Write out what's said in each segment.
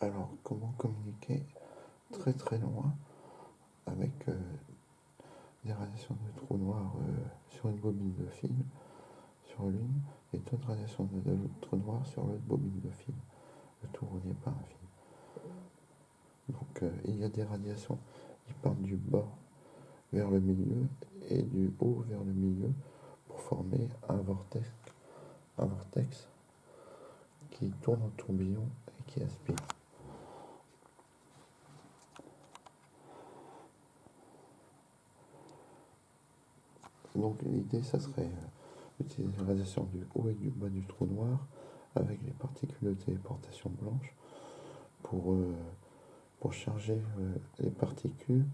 Alors, comment communiquer très très loin avec des radiations de trous noirs sur une bobine de film, sur l'une, et d'autres radiations de trous noirs sur l'autre bobine de film, le tout relié par un fil. Donc, il y a des radiations qui partent du bas vers le milieu et du haut vers le milieu pour former un vortex qui tourne en tourbillon et qui aspire. Donc l'idée, ça serait d'utiliser la radiation du haut et du bas du trou noir avec les particules de téléportation blanches pour charger les particules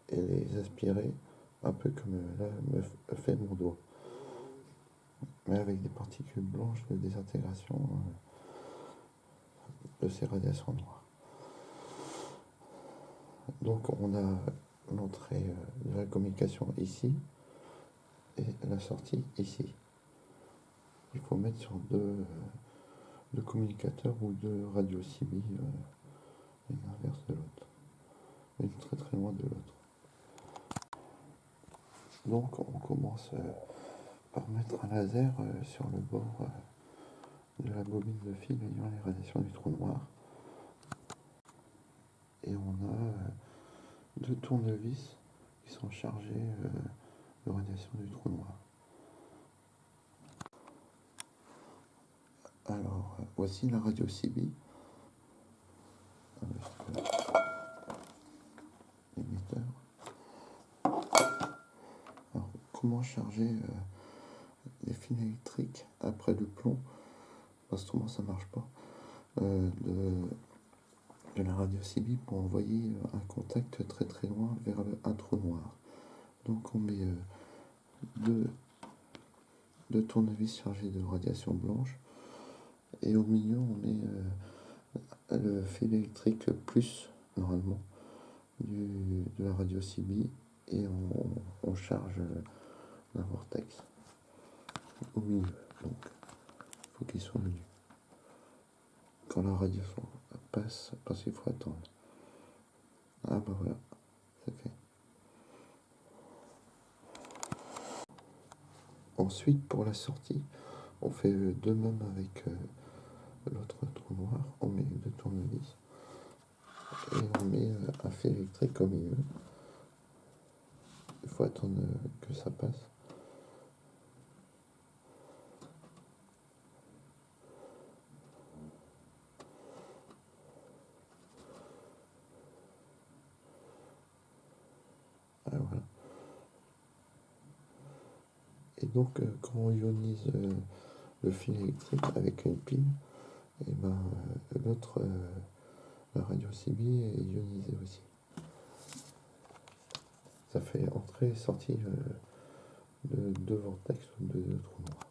et les aspirer, un peu comme là me fait mon doigt, mais avec des particules blanches de désintégration de ces radiations noires. Donc on a l'entrée de la communication ici et la sortie ici. Il faut mettre sur deux communicateurs ou deux radios CB, l'une inverse de l'autre, l'une très très loin de l'autre. Donc on commence par mettre un laser sur le bord de la bobine de fil ayant les radiations du trou noir. Et on a deux tournevis qui sont chargés de radiations du trou noir. Alors, voici la radio CB avec l'émetteur. Alors, comment charger les fils électriques après le plomb, parce que autrement ça marche pas, de la radio CB pour envoyer un contact très très loin vers un trou noir. Donc on met deux tournevis chargés de radiation blanche et au milieu on met le fil électrique plus normalement de la radio CB et on charge un vortex au milieu. Donc il faut qu'il soit au milieu. Quand la radiation passe, parce qu'il faut attendre. Ah bah voilà, c'est fait. Ensuite, pour la sortie, on fait de même avec l'autre trou noir. On met deux tournevis et on met un fil électrique au milieu. Il faut attendre que ça passe. Ah, voilà. Et donc, quand on ionise le fil électrique avec une pile, et ben l'autre, la radio CB est ionisée aussi. Ça fait entrée et sortie de deux vortex ou de deux trous noirs.